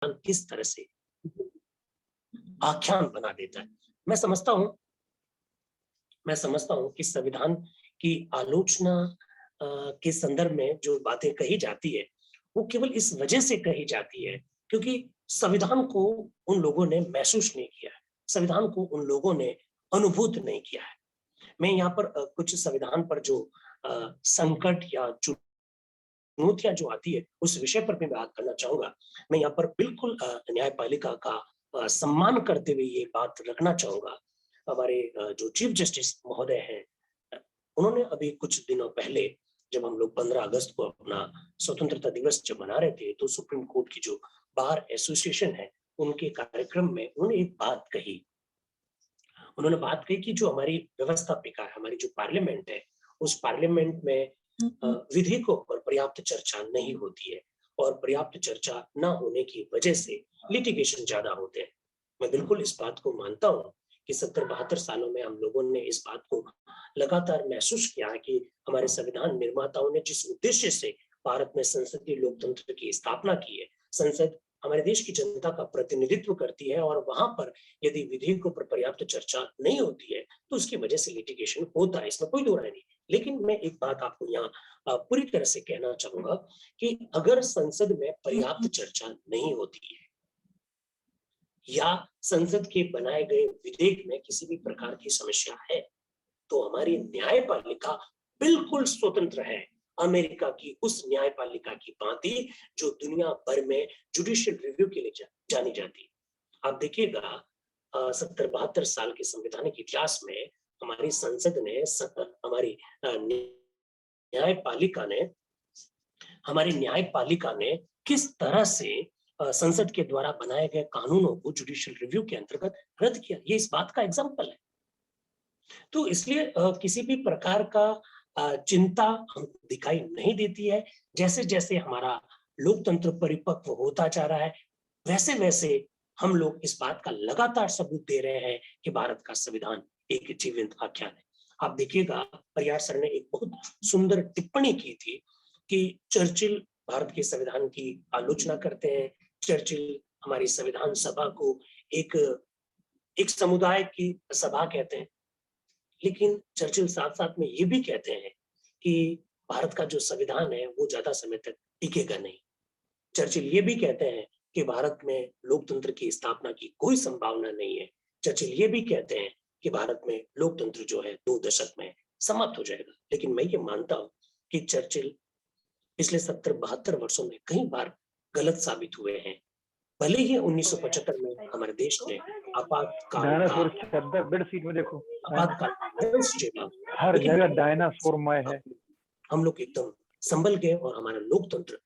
किस तरह से आख्यान बना देता है। मैं समझता हूँ मैं समझता हूँ कि संविधान की आलोचना के संदर्भ में जो बातें कही जाती है, वो केवल इस वजह से कही जाती है क्योंकि संविधान को उन लोगों ने महसूस नहीं किया है, संविधान को उन लोगों ने अनुभूत नहीं किया है। मैं यहाँ पर कुछ संविधान पर जो संकट या चुनौतियाँ जो आती है, उस विषय पर भी बात करना चाहूँगा। मैं यहाँ पर बिल्कुल न्यायपालिका का सम्मान करते हुए ये बात रखना चाहूँगा। हमारे जो चीफ जस्टिस महोदय हैं, उन्होंने अभी कुछ दिनों पहले जब हम लोग 15 अगस्त को अपना स्वतंत्रता दिवस जब मना रहे थे, तो सुप्रीम कोर्ट की जो बार एसोसिएशन है, उनके कार्यक्रम में उन्होंने एक बात कही। उन्होंने बात कही कि जो हमारी व्यवस्थापिका है, हमारी जो पार्लियामेंट है, उस पार्लियामेंट में विधेयकों पर पर्याप्त चर्चा नहीं होती है और पर्याप्त चर्चा न होने की वजह से लिटिगेशन ज्यादा होते हैं। मैं बिल्कुल इस बात को मानता हूँ कि 70-72 सालों में हम लोगों ने इस बात को लगातार महसूस किया है कि हमारे संविधान निर्माताओं ने जिस उद्देश्य से भारत में संसदीय लोकतंत्र की स्थापना की है, संसद हमारे देश की जनता का प्रतिनिधित्व करती है और वहां पर यदि विधेयकों पर पर्याप्त चर्चा नहीं होती है, तो उसकी वजह से लिटिगेशन होता है, इसमें कोई दो राय नहीं। लेकिन मैं एक बात आपको यहाँ पूरी तरह से कहना चाहूंगा कि अगर संसद में पर्याप्त चर्चा नहीं होती है या संसद के बनाए गए विधेयक में किसी भी प्रकार की समस्या है, तो हमारी न्यायपालिका बिल्कुल स्वतंत्र है अमेरिका की उस न्यायपालिका की भांति जो दुनिया भर में जुडिशियल रिव्यू के लिए जानी जाती है। आप देखिएगा 70-72 साल के संवैधानिक इतिहास में हमारी संसद ने हमारी न्यायपालिका ने किस तरह से संसद के द्वारा बनाए गए कानूनों को जुडिशियल रिव्यू के अंतर्गत रद्द किया, ये इस बात का एग्जाम्पल है। तो इसलिए किसी भी प्रकार का चिंता हमको दिखाई नहीं देती है। जैसे जैसे हमारा लोकतंत्र परिपक्व होता जा रहा है, वैसे वैसे हम लोग इस बात का लगातार सबूत दे रहे हैं कि भारत का संविधान एक जीवंत आख्यान है। आप देखिएगा, परियार सर ने एक बहुत सुंदर टिप्पणी की थी कि चर्चिल भारत के संविधान की आलोचना करते हैं। चर्चिल हमारी संविधान सभा को एक एक समुदाय की सभा कहते हैं, लेकिन चर्चिल साथ साथ में ये भी कहते हैं कि भारत का जो संविधान है वो ज्यादा समय तक टिकेगा नहीं। चर्चिल ये भी कहते हैं कि भारत में लोकतंत्र की स्थापना की कोई संभावना नहीं है। चर्चिल ये भी कहते हैं कि भारत में लोकतंत्र जो है 2 दशक में समाप्त हो जाएगा। लेकिन मैं ये मानता हूं कि चर्चिल पिछले 70-72 वर्षों में कई बार गलत साबित हुए हैं। भले ही 1975 में हमारे देश ने आपातकाल हर जगह डायनासोरमय है। हम लोग एकदम संभल गए और हमारा लोकतंत्र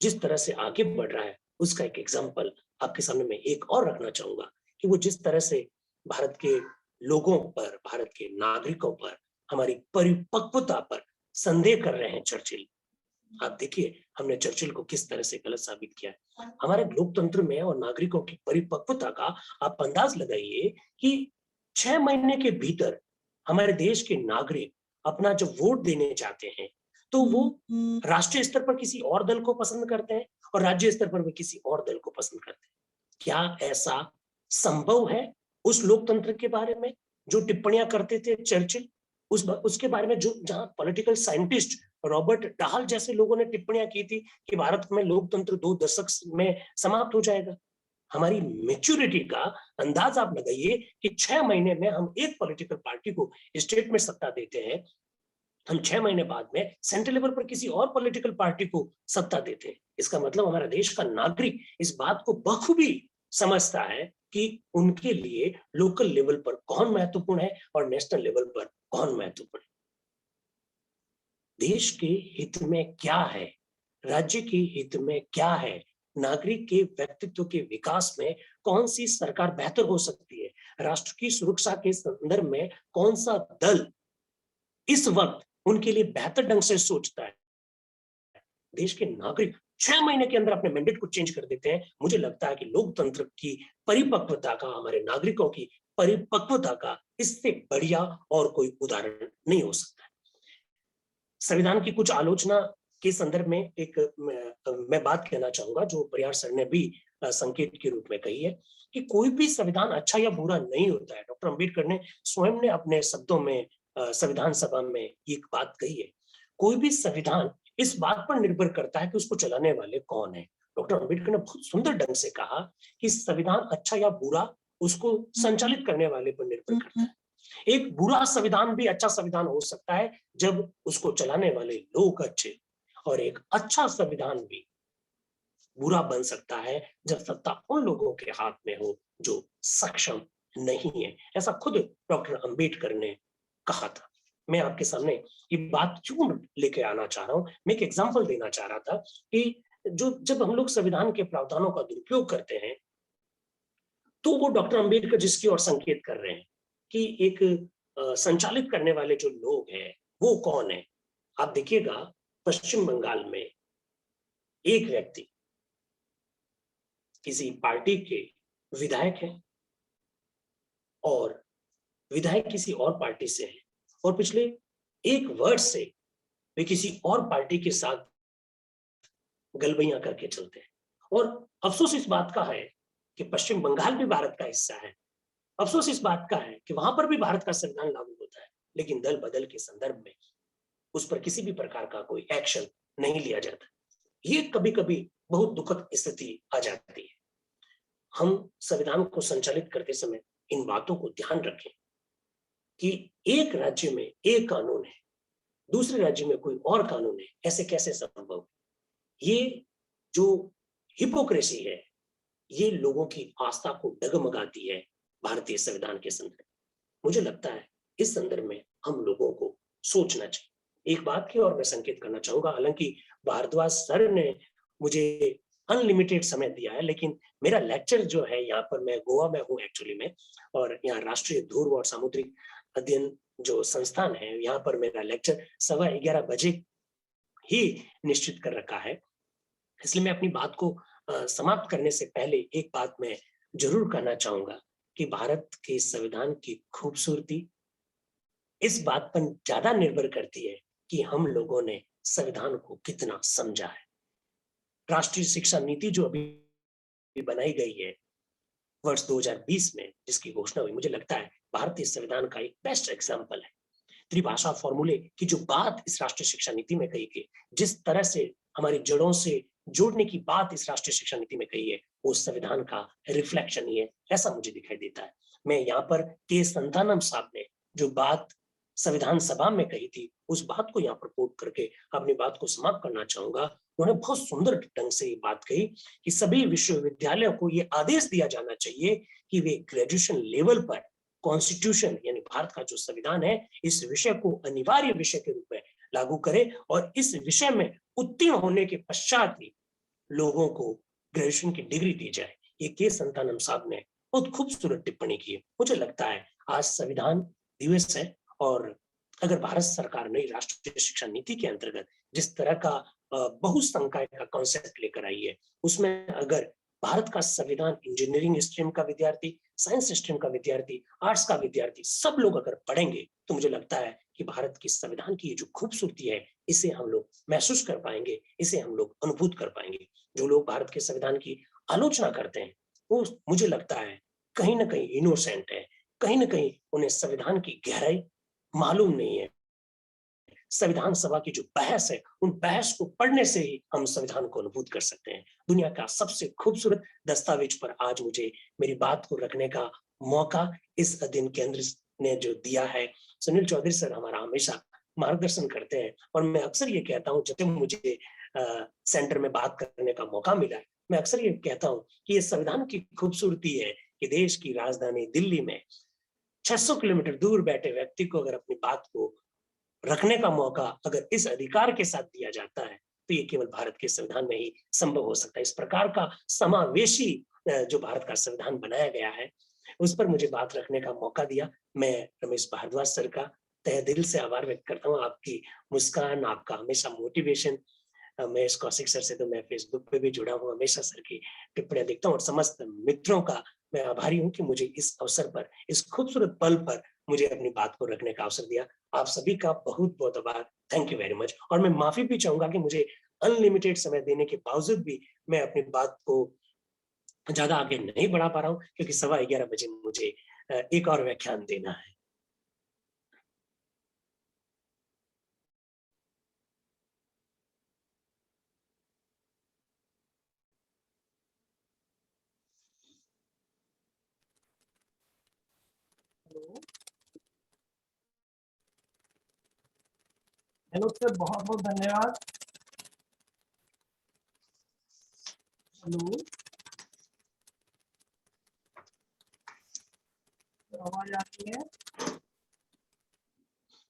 जिस तरह से आगे बढ़ रहा है उसका एक एग्जाम्पल आपके सामने मैं एक और रखना चाहूंगा कि वो जिस तरह से भारत के लोगों पर, भारत के नागरिकों पर, हमारी परिपक्वता पर संदेह कर रहे हैं चर्चिल। आप देखिए हमने चर्चिल को किस तरह से गलत साबित किया है। हमारे लोकतंत्र में और नागरिकों की परिपक्वता का आप अंदाज लगाइए कि 6 महीने के भीतर हमारे देश के नागरिक अपना जब वोट देने जाते हैं तो वो राष्ट्रीय स्तर पर किसी और दल को पसंद करते हैं और राज्य स्तर पर भी किसी और दल को पसंद करते हैं। क्या ऐसा संभव है उस लोकतंत्र के बारे में जो टिप्पणियां करते थे चर्चिल, उसके बारे में जो जहां पॉलिटिकल साइंटिस्ट रॉबर्ट डाहल जैसे लोगों ने टिप्पणियां की थी कि भारत में लोकतंत्र 2 दशक में समाप्त हो जाएगा। हमारी मैच्योरिटी का अंदाज आप लगाइए कि 6 महीने में हम एक पॉलिटिकल पार्टी को स्टेट में सत्ता देते हैं, हम 6 महीने बाद में सेंट्रल लेवल पर किसी और पॉलिटिकल पार्टी को सत्ता देते हैं। इसका मतलब हमारा देश का नागरिक इस बात को बखूबी समझता है कि उनके लिए लोकल लेवल पर कौन महत्वपूर्ण है और नेशनल लेवल पर कौन महत्वपूर्ण है। देश के हित में क्या है, राज्य के हित में क्या है, नागरिक के व्यक्तित्व के विकास में कौन सी सरकार बेहतर हो सकती है, राष्ट्र की सुरक्षा के संदर्भ में कौन सा दल इस वक्त उनके लिए बेहतर ढंग से सोचता है। देश के नागरिक 6 महीने के अंदर अपने मैंडेट को चेंज कर देते हैं। मुझे लगता है कि लोकतंत्र की परिपक्वता का, हमारे नागरिकों की परिपक्वता का इससे बढ़िया और कोई उदाहरण नहीं हो सकता। संविधान की कुछ आलोचना के संदर्भ में एक मैं बात कहना चाहूंगा जो परियार सर ने भी संकेत के रूप में कही है कि कोई भी संविधान अच्छा या बुरा नहीं होता है। डॉक्टर अंबेडकर ने स्वयं ने अपने शब्दों में संविधान सभा में एक बात कही है। कोई भी संविधान इस बात पर निर्भर करता है कि उसको चलाने वाले कौन है। डॉक्टर अंबेडकर ने बहुत सुंदर ढंग से कहा कि संविधान अच्छा या बुरा उसको संचालित करने वाले पर निर्भर करता है। एक बुरा संविधान भी अच्छा संविधान हो सकता है जब उसको चलाने वाले लोग अच्छे, और एक अच्छा संविधान भी बुरा बन सकता है जब सत्ता उन लोगों के हाथ में हो जो सक्षम नहीं है। ऐसा खुद डॉक्टर अंबेडकर ने कहा था। मैं आपके सामने ये बात क्यों लेके आना चाह रहा हूं, मैं एक एग्जांपल देना चाह रहा था कि जो जब हम लोग संविधान के प्रावधानों का दुरुपयोग करते हैं, तो वो डॉक्टर अंबेडकर जिसकी ओर संकेत कर रहे हैं कि एक संचालित करने वाले जो लोग हैं वो कौन है। आप देखिएगा, पश्चिम बंगाल में एक व्यक्ति किसी पार्टी के विधायक हैं और विधायक किसी और पार्टी से हैं, और पिछले एक वर्ष से वे किसी और पार्टी के साथ गलबैयां करके चलते हैं। और अफसोस इस बात का है कि पश्चिम बंगाल भी भारत का हिस्सा है। अफसोस इस बात का है कि वहां पर भी भारत का संविधान लागू होता है, लेकिन दल बदल के संदर्भ में उस पर किसी भी प्रकार का कोई एक्शन नहीं लिया जाता। ये कभी कभी बहुत दुखद स्थिति आ जाती है। हम संविधान को संचालित करते समय इन बातों को ध्यान रखें कि एक राज्य में एक कानून है, दूसरे राज्य में कोई और कानून है। ऐसे कैसे संभव है? ये जो हिपोक्रेसी है, ये लोगों की आस्था को डगमगाती है भारतीय संविधान के संदर्भ। मुझे लगता है इस संदर्भ में हम लोगों को सोचना चाहिए। एक बात की और मैं संकेत करना चाहूंगा, हालांकि भारद्वाज सर ने मुझे अनलिमिटेड समय दिया है, लेकिन मेरा लेक्चर जो है, यहाँ पर मैं गोवा में हूँ एक्चुअली में, और यहाँ राष्ट्रीय ध्रुव और सामुद्रिक अध्ययन जो संस्थान है, यहाँ पर मेरा लेक्चर 11:15 बजे ही निश्चित कर रखा है। इसलिए मैं अपनी बात को समाप्त करने से पहले एक बात मैं जरूर कहना चाहूंगा कि भारत के संविधान की खूबसूरती इस बात पर ज्यादा निर्भर करती है कि हम लोगों ने संविधान को कितना समझा है। राष्ट्रीय शिक्षा नीति जो अभी बनाई गई है वर्ष 2020 में, जिसकी घोषणा हुई, मुझे लगता है भारतीय संविधान का एक बेस्ट एग्जाम्पल है। त्रिभाषा फॉर्मूले की जो बात इस राष्ट्रीय शिक्षा नीति में कही गई, जिस तरह से हमारी जड़ों से जोड़ने की बात इस राष्ट्रीय शिक्षा नीति में कही है, वो संविधान का रिफ्लेक्शन ही है, ऐसा मुझे दिखाई देता है। मैं यहाँ पर के संतानम साहब ने जो बात संविधान सभा में कही थी, उस बात को यहाँ पर कोट करके अपनी बात को समाप्त करना चाहूंगा। उन्होंने बहुत सुंदर ढंग से ये बात कही कि सभी विश्वविद्यालयों को ये आदेश दिया जाना चाहिए कि वे ग्रेजुएशन लेवल पर कॉन्स्टिट्यूशन यानी भारत का जो संविधान है, इस विषय को अनिवार्य विषय के रूप में लागू करे, और इस विषय में उत्तीर्ण होने के पश्चात ही लोगों को ग्रेजुएशन की डिग्री दी जाए। ये के संतानम साहब ने बहुत खूबसूरत टिप्पणी की है। मुझे लगता है आज संविधान दिवस है, और अगर भारत सरकार नई राष्ट्रीय शिक्षा नीति के अंतर्गत जिस तरह का बहुसंकाय का कॉन्सेप्ट लेकर आई है, उसमें अगर भारत का संविधान इंजीनियरिंग स्ट्रीम का विद्यार्थी, साइंस स्ट्रीम का विद्यार्थी, आर्ट्स का विद्यार्थी, सब लोग अगर पढ़ेंगे, तो मुझे लगता है कि भारत की संविधान की जो खूबसूरती है, इसे हम लोग महसूस कर पाएंगे, इसे हम लोग अनुभूत कर पाएंगे। जो लोग भारत के संविधान की आलोचना करते हैं, वो मुझे लगता है कहीं ना कहीं इनोसेंट है, कहीं ना कहीं उन्हें संविधान की गहराई मालूम नहीं है। संविधान सभा की जो बहस है, उन बहस को पढ़ने से ही हम संविधान को अनुभूत कर सकते हैं। दुनिया का सबसे खूबसूरत दस्तावेज पर आज मुझे मेरी बात को रखने का मौका इस अध्ययन केंद्र ने जो दिया है, सुनील चौधरी सर हमारा हमेशा मार्गदर्शन करते हैं, और मैं अक्सर ये कहता हूँ, जब मुझे सेंटर में बात करने का मौका मिला है, मैं अक्सर ये कहता हूँ कि ये संविधान की खूबसूरती है कि देश की राजधानी दिल्ली में 600 किलोमीटर दूर बैठे व्यक्ति को अगर अपनी बात को रखने का मौका अगर इस अधिकार के साथ दिया जाता है, तो ये केवल भारत के संविधान में ही संभव हो सकता है। इस प्रकार का समावेशी जो भारत का संविधान बनाया गया है, उस पर मुझे बात रखने का मौका दिया। मैं रमेश भारद्वाज सर का तहे दिल से आभार व्यक्त करता हूँ। आपकी मुस्कान, आपका हमेशा मोटिवेशन, महेश कौशिक सर से तो मैं फेसबुक पे भी जुड़ा हूँ, हमेशा सर की टिप्पणियां देखता हूँ, और समस्त मित्रों का मैं आभारी हूँ कि मुझे इस अवसर पर, इस खूबसूरत पल पर मुझे अपनी बात को रखने का अवसर दिया। आप सभी का बहुत बहुत आभार, थैंक यू वेरी मच। और मैं माफी भी चाहूंगा कि मुझे अनलिमिटेड समय देने के बावजूद भी मैं अपनी बात को ज्यादा आगे नहीं बढ़ा पा रहा हूँ क्योंकि 11:15 बजे मुझे एक और व्याख्यान देना है। हेलो सर, बहुत बहुत धन्यवाद। हेलो, आवाज आती है?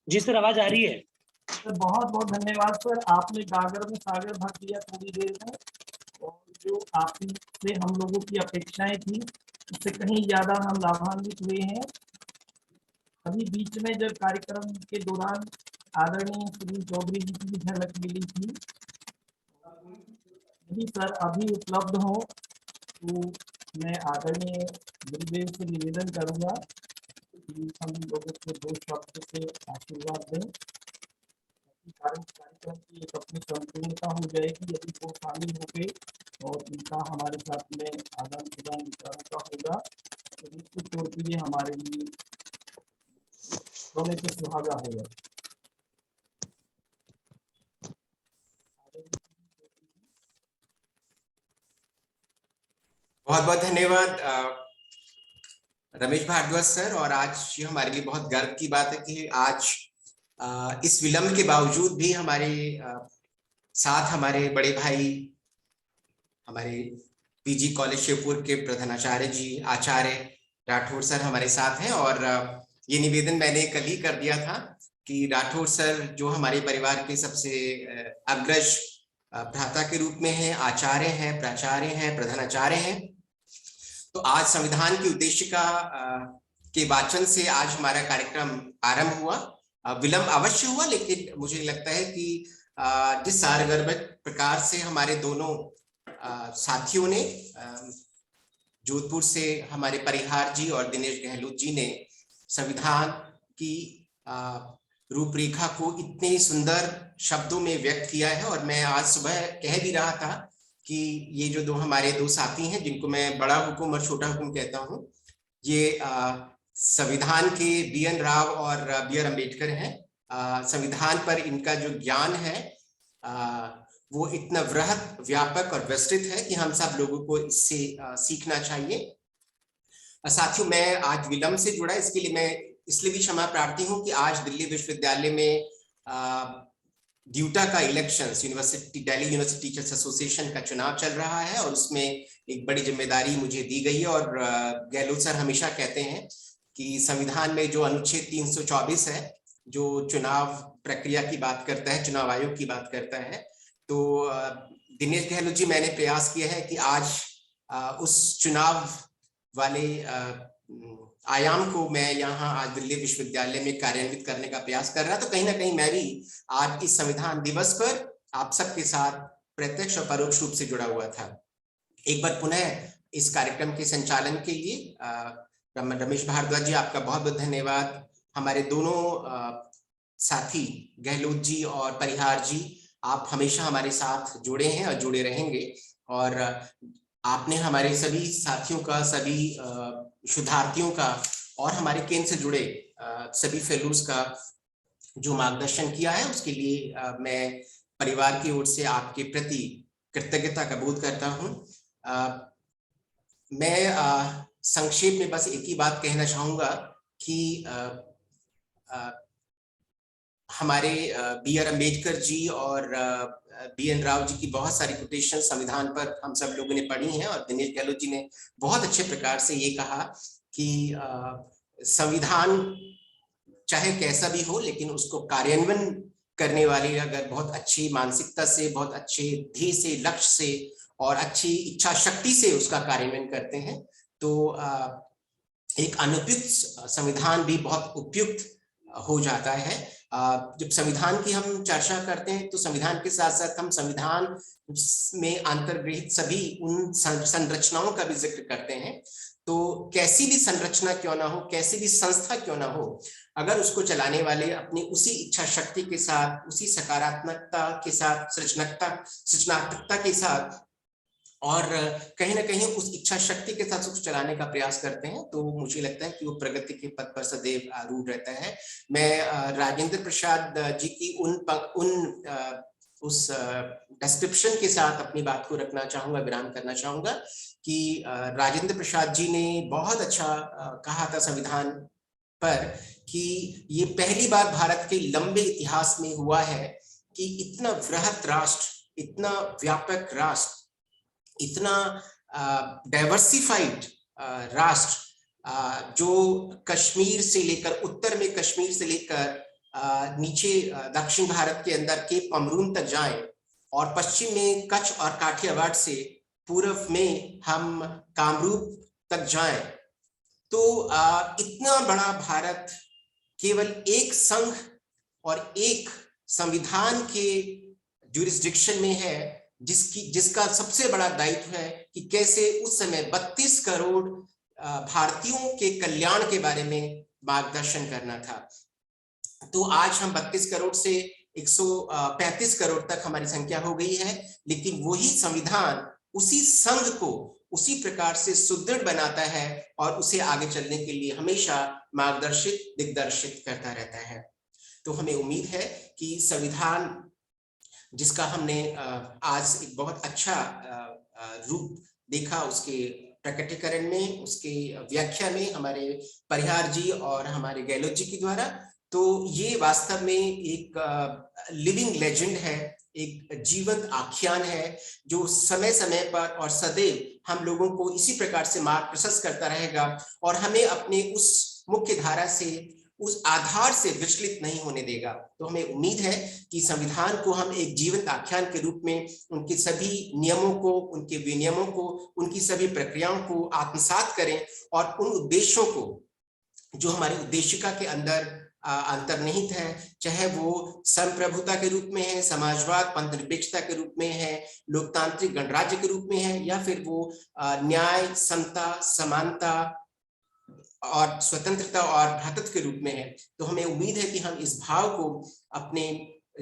जी सर, आवाज आ रही है। सर बहुत बहुत धन्यवाद सर, आपने गागर में सागर भर दिया थोड़ी देर में, और जो आपसे हम लोगों की अपेक्षाएं थी उससे कहीं ज्यादा हम लाभान्वित हुए हैं। अभी बीच में जब कार्यक्रम के दौरान आदरणीय श्री चौधरी जी की भी झलक मिली थी। यदि सर अभी उपलब्ध हो तो मैं आदरणीय गुरुदेव से निवेदन करूंगा कि हम लोगों को 2 शब्द से आशीर्वाद दें। कार्यक्रम की एक अपनी संपूर्णता हो जाएगी यदि वो शामिल हो गए और इनका हमारे साथ में आदान प्रदान विचारों का होगा तो निश्चित तौर पर ये हमारे लिए सोने पे सुहागा होगा। बहुत बहुत धन्यवाद रमेश भारद्वाज सर। और आज ये हमारे लिए बहुत गर्व की बात है कि आज इस विलंब के बावजूद भी हमारे साथ हमारे बड़े भाई, हमारे पीजी कॉलेज शिवपुर के प्रधानाचार्य जी, आचार्य राठौर सर हमारे साथ हैं। और ये निवेदन मैंने कल ही कर दिया था कि राठौर सर जो हमारे परिवार के सबसे अग्रज भ्राता के रूप में हैं, आचार्य हैं, प्राचार्य हैं, प्रधानाचार्य हैं। तो आज संविधान की उद्देशिका के वाचन से आज हमारा कार्यक्रम आरंभ हुआ। विलंब अवश्य हुआ, लेकिन मुझे लगता है कि जिस सारगर्भित प्रकार से हमारे दोनों साथियों ने, जोधपुर से हमारे परिहार जी और दिनेश गहलोत जी ने संविधान की रूपरेखा को इतने सुंदर शब्दों में व्यक्त किया है। और मैं आज सुबह कह भी रहा था कि ये जो हमारे दो साथी हैं जिनको मैं बड़ा हुकुम और छोटा हुकुम कहता हूं, ये संविधान के BN राव और BR अम्बेडकर हैं। संविधान पर इनका जो ज्ञान है वो इतना वृहत, व्यापक और विस्तृत है कि हम सब लोगों को इससे सीखना चाहिए। साथियों, मैं आज विलंब से जुड़ा, इसके लिए मैं इसलिए भी क्षमा प्रार्थी हूं कि आज दिल्ली विश्वविद्यालय में ड्यूटा का election, Delhi university teachers association का चुनाव चल रहा है और उसमें एक बड़ी जिम्मेदारी मुझे दी गई है। और गहलोत सर हमेशा कहते हैं कि संविधान में जो अनुच्छेद 324 है, जो चुनाव प्रक्रिया की बात करता है, चुनाव आयोग की बात करता है, तो दिनेश गहलोत जी, मैंने प्रयास किया है कि आज उस चुनाव वाले आयाम को मैं यहाँ आज दिल्ली विश्वविद्यालय में कार्यान्वित करने का प्रयास कर रहा। तो कहीं ना कहीं मैं भी आज इस संविधान दिवस पर आप सबके साथ प्रत्यक्ष और परोक्ष रूप से जुड़ा हुआ था। एक बार पुनः इस कार्यक्रम के संचालन के लिए रमेश भारद्वाज जी, आपका बहुत बहुत धन्यवाद। हमारे दोनों साथी गहलोत जी और परिहार जी, आप हमेशा हमारे साथ जुड़े हैं और जुड़े रहेंगे। और आपने हमारे सभी साथियों का, सभी शोधार्थियों का और हमारे केंद्र से जुड़े सभी फेलोज का जो मार्गदर्शन किया है, उसके लिए मैं परिवार की ओर से आपके प्रति कृतज्ञता का बोध करता हूं। मैं संक्षेप में बस एक ही बात कहना चाहूंगा कि हमारे BR अम्बेडकर जी और BN राव जी की बहुत सारी कोटेशन संविधान पर हम सब लोगों ने पढ़ी हैं। और दिनेश गहलोत जी ने बहुत अच्छे प्रकार से ये कहा कि संविधान चाहे कैसा भी हो, लेकिन उसको कार्यान्वयन करने वाले अगर बहुत अच्छी मानसिकता से, बहुत अच्छे ध्येय से, लक्ष्य से और अच्छी इच्छा शक्ति से उसका कार्यान्वयन करते हैं, तो एक अनुपयुक्त संविधान भी बहुत उपयुक्त हो जाता है। जब संविधान की हम चर्चा करते हैं तो संविधान के साथ साथ हम संविधान में अंतर्गृहित सभी उन संरचनाओं का भी जिक्र करते हैं। तो कैसी भी संरचना क्यों ना हो, कैसी भी संस्था क्यों ना हो, अगर उसको चलाने वाले अपनी उसी इच्छा शक्ति के साथ, उसी सकारात्मकता के साथ, सृजनात्मकता के साथ और कहीं ना कहीं उस इच्छा शक्ति के साथ उसको चलाने का प्रयास करते हैं, तो मुझे लगता है कि वो प्रगति के पथ पर सदैव आरूढ़ रहता है। मैं राजेंद्र प्रसाद जी की उस डिस्क्रिप्शन के साथ अपनी बात को रखना चाहूंगा, विराम करना चाहूंगा कि राजेंद्र प्रसाद जी ने बहुत अच्छा कहा था संविधान पर कि ये पहली बार भारत के लंबे इतिहास में हुआ है कि इतना वृहत राष्ट्र, इतना व्यापक राष्ट्र, इतना डाइवर्सिफाइड राष्ट्र जो कश्मीर से लेकर, उत्तर में कश्मीर से लेकर नीचे दक्षिण भारत के अंदर केप अमरून तक जाए और पश्चिम में कच्छ और काठियावाड़ से पूर्व में हम कामरूप तक जाए, तो इतना बड़ा भारत केवल एक संघ और एक संविधान के ज्यूरिसडिक्शन में है, जिसका सबसे बड़ा दायित्व है कि कैसे उस समय 32 करोड़ भारतीयों के कल्याण के बारे में मार्गदर्शन करना था। तो आज हम 32 करोड़ से 135 करोड़ तक हमारी संख्या हो गई है, लेकिन वही संविधान उसी संघ को उसी प्रकार से सुदृढ़ बनाता है और उसे आगे चलने के लिए हमेशा मार्गदर्शित, दिग्दर्शित करता रहता है। तो हमें उम्मीद है कि संविधान, जिसका हमने आज एक बहुत अच्छा रूप देखा उसके प्रकटीकरण में, उसके व्याख्या में हमारे परिहार जी और हमारे गहलोत जी के द्वारा, तो ये वास्तव में एक लिविंग लेजेंड है, एक जीवंत आख्यान है जो समय समय पर और सदैव हम लोगों को इसी प्रकार से मार्ग प्रशस्त करता रहेगा और हमें अपने उस मुख्य धारा से, उस आधार से विचलित नहीं होने देगा। तो हमें उम्मीद है कि संविधान को हम एक जीवंत आख्यान के रूप में उनके सभी नियमों को, उनके विनियमों को, उनकी सभी प्रक्रियाओं को आत्मसात करें और उन उद्देश्यों को जो हमारी उद्देशिका के अंदर अंतर्निहित है, चाहे वो संप्रभुता के रूप में है, समाजवाद, पंथ निरपेक्षता के रूप में है, लोकतांत्रिक गणराज्य के रूप में है, या फिर वो न्याय, समता, समानता और स्वतंत्रता और भ्रातृत्व के रूप में है। तो हमें उम्मीद है कि हम इस भाव को अपने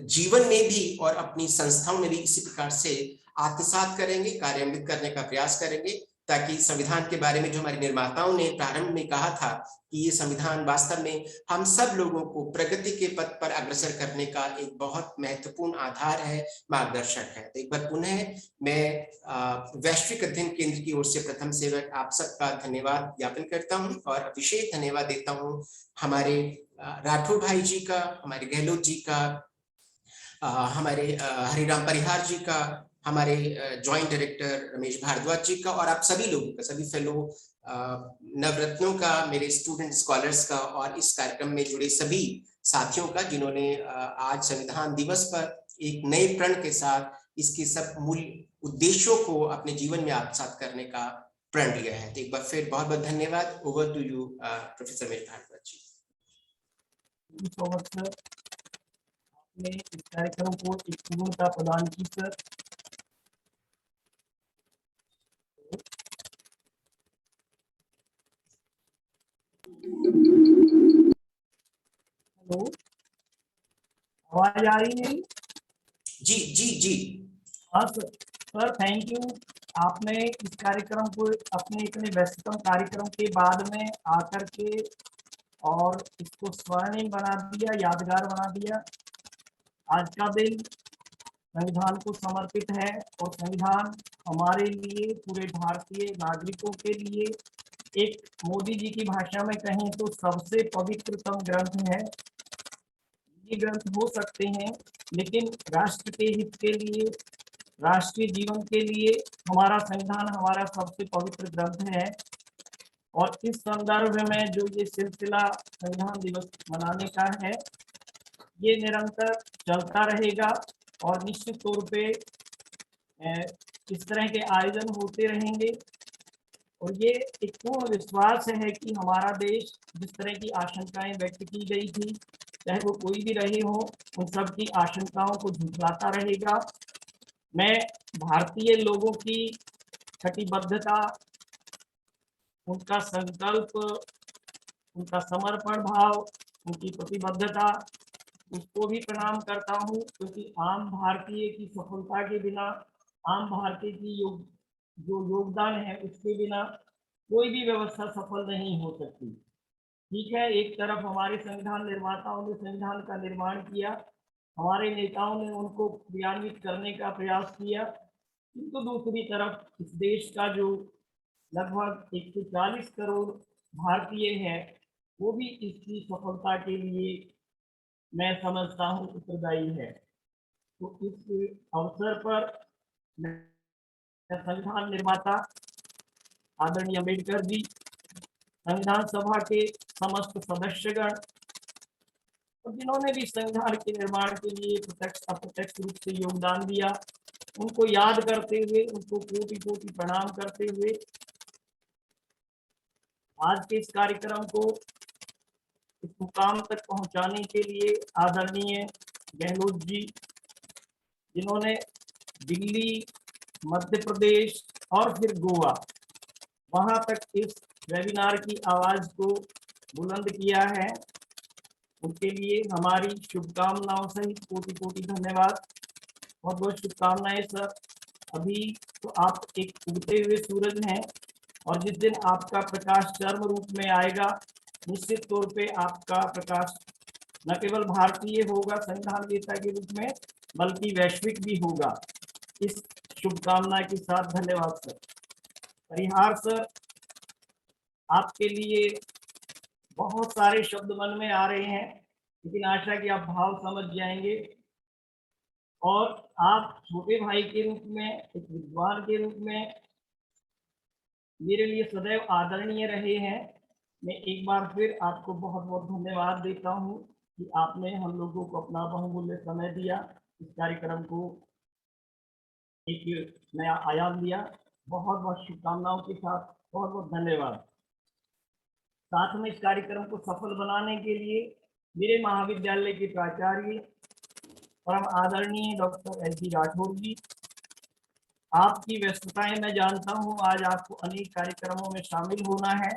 जीवन में भी और अपनी संस्थाओं में भी इसी प्रकार से आत्मसात करेंगे, कार्यान्वित करने का प्रयास करेंगे, ताकि संविधान के बारे में जो हमारे निर्माताओं ने प्रारंभ में कहा था कि ये संविधान वास्तव में हम सब लोगों को प्रगति के पथ पर अग्रसर करने का एक बहुत महत्वपूर्ण आधार है, मार्गदर्शक है। तो एक बार पुनः मैं वैश्विक अध्ययन केंद्र की ओर से प्रथम सेवक आप सबका धन्यवाद ज्ञापन करता हूं और विशेष धन्यवाद देता हूं हमारे राठौर भाई जी का, हमारे गहलोत जी का, हमारे हरिराम परिहार जी का, हमारे जॉइंट डायरेक्टर रमेश भारद्वाज जी का और आप सभी लोगों का, सभी फेलो नवरत्नों का, मेरे स्टूडेंट स्कॉलर्स का और इस कार्यक्रम में जुड़े सभी साथियों का, जिन्होंने आज संविधान दिवस पर एक नए प्रण के साथ इसके सब मूल उद्देश्यों को अपने जीवन में आत्मसात करने का प्रण लिया है। तो एक बार फिर बहुत बहुत धन्यवाद। Over to you professor Ramesh Bhardwaj ji. आपने इस कार्यक्रम को एक पूर्णता प्रदान की सर। हेलो, आवाज आ रही है? जी जी जी हाँ सर, थैंक यू। आपने इस कार्यक्रम को अपने इतने व्यस्ततम कार्यक्रम के बाद में आकर के और इसको स्वर्णिम बना दिया, यादगार बना दिया। आज का दिन संविधान को समर्पित है और संविधान हमारे लिए, पूरे भारतीय नागरिकों के लिए एक, मोदी जी की भाषा में कहें तो सबसे पवित्रतम ग्रंथ है। ये ग्रंथ हो सकते हैं, लेकिन राष्ट्र के हित के लिए, राष्ट्रीय जीवन के लिए हमारा संविधान हमारा सबसे पवित्र ग्रंथ है। और इस संदर्भ में जो ये सिलसिला संविधान दिवस मनाने का है, ये निरंतर चलता रहेगा और निश्चित तौर पे इस तरह के आयोजन होते रहेंगे। और ये एक पूर्ण विश्वास है कि हमारा देश, जिस तरह की आशंकाएं व्यक्त की गई थी, चाहे वो कोई भी रहे हो, उन सब की आशंकाओं को झुठलाता रहेगा। मैं भारतीय लोगों की कटिबद्धता, उनका संकल्प, उनका समर्पण भाव, उनकी प्रतिबद्धता, उसको भी प्रणाम करता हूँ, क्योंकि आम भारतीय की सफलता के बिना, आम भारतीय की जो योगदान है उसके बिना कोई भी व्यवस्था सफल नहीं हो सकती। ठीक है, एक तरफ हमारे संविधान निर्माताओं ने संविधान का निर्माण किया, हमारे नेताओं ने उनको क्रियान्वित करने का प्रयास किया, किंतु दूसरी तरफ इस देश का जो लगभग 140 करोड़ भारतीय है, वो भी इसकी सफलता के लिए मैं समझता हूँ उत्तरदायी है। तो इस अवसर पर मैं संविधान निर्माता आदरणीय अम्बेडकर जी, संविधान सभा के समस्त सदस्यगण और जिन्होंने भी संविधान के निर्माण के लिए प्रत्यक्ष अप्रत्यक्ष रूप से योगदान दिया, उनको याद करते हुए, उनको कोटि कोटि प्रणाम करते हुए आज के इस कार्यक्रम को इस मुकाम तक पहुंचाने के लिए आदरणीय गहलोत जी, जिन्होंने दिल्ली, मध्य प्रदेश और फिर गोवा, वहां तक इस वेबिनार की आवाज को बुलंद किया है, उनके लिए हमारी शुभकामनाओं सहित कोटि कोटि धन्यवाद। बहुत बहुत शुभकामनाएं सर। अभी तो आप एक उगते हुए सूरज हैं और जिस दिन आपका प्रकाश चरम रूप में आएगा, निश्चित तौर पे आपका प्रकाश न केवल भारतीय होगा संविधान वेता के रूप में, बल्कि वैश्विक भी होगा। इस शुभकामना के साथ धन्यवाद सर। परिहार सर, आपके लिए बहुत सारे शब्द मन में आ रहे हैं, लेकिन आशा कि आप भाव समझ जाएंगे और आप छोटे भाई के रूप में, एक विद्वान के रूप में मेरे लिए सदैव आदरणीय रहे हैं। मैं एक बार फिर आपको बहुत बहुत धन्यवाद देता हूं कि आपने हम लोगों को अपना बहुमूल्य समय दिया, इस कार्यक्रम को एक नया आयाम दिया। बहुत बहुत शुभकामनाओं के साथ बहुत बहुत धन्यवाद। साथ में इस कार्यक्रम को सफल बनाने के लिए मेरे महाविद्यालय के प्राचार्य परम आदरणीय डॉक्टर एस डी राठौर जी, आपकी व्यस्तताएं मैं जानता हूं, आज आपको अनेक कार्यक्रमों में शामिल होना है,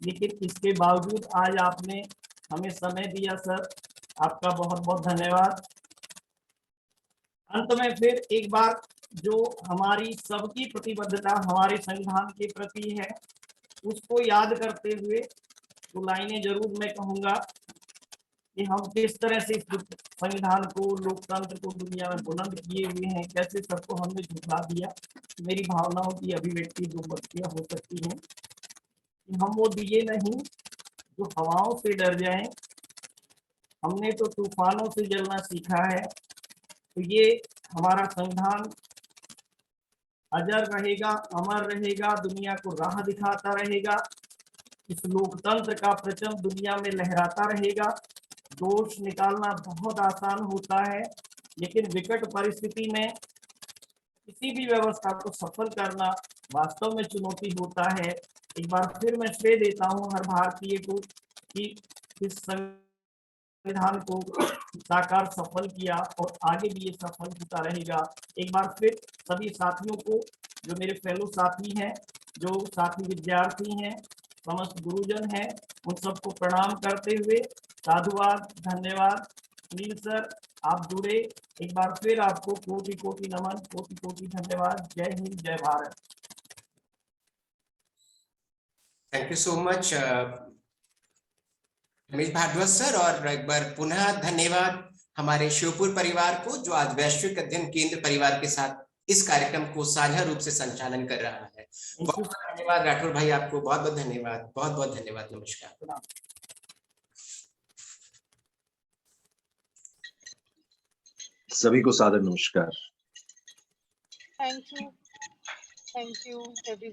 लेकिन इसके बावजूद आज आपने हमें समय दिया सर, आपका बहुत बहुत धन्यवाद। अंत में फिर एक बार जो हमारी सबकी प्रतिबद्धता हमारे संविधान के प्रति है, उसको याद करते हुए तो लाइनें जरूर मैं कहूँगा कि हम किस तरह से इस संविधान को, लोकतंत्र को दुनिया में बुलंद किए हुए हैं, कैसे सबको हमने झुठला दिया। मेरी भावनाओं की अभिव्यक्ति जो बच्चियाँ हो सकती हैं कि हम वो दिए नहीं जो हवाओं से डर जाएं, हमने तो तूफानों से जलना सीखा है। तो ये हमारा संविधान अजर रहेगा, अमर रहेगा, दुनिया को राह दिखाता रहेगा, इस लोकतंत्र का परचम दुनिया में लहराता रहेगा। दोष निकालना बहुत आसान होता है, लेकिन विकट परिस्थिति में किसी भी व्यवस्था को सफल करना वास्तव में चुनौती होता है। एक बार फिर मैं श्रेय देता हूं हर भारतीय को कि इस संविधान को साकार सफल किया और आगे भी ये सफल होता रहेगा। एक बार फिर सभी साथियों को, जो मेरे फेलो साथी हैं, जो साथी विद्यार्थी हैं, समस्त गुरुजन हैं, उन सबको प्रणाम करते हुए साधुवाद, धन्यवाद। सुनील सर, आप जुड़े, एक बार फिर आपको कोटि कोटि नमन, कोटि कोटि धन्यवाद। जय हिंद, जय भारत। Thank you so much Ramesh Bharadwaj sir, और एक बार पुनः धन्यवाद हमारे शिवपुर परिवार को, जो आज वैश्विक अध्ययन केंद्र परिवार के साथ इस कार्यक्रम को साझा रूप से संचालन कर रहा है। बहुत बहुत धन्यवाद राठौर भाई, आपको बहुत बहुत धन्यवाद, बहुत बहुत धन्यवाद। नमस्कार। सभी को सादर नमस्कार। Thank you everyone.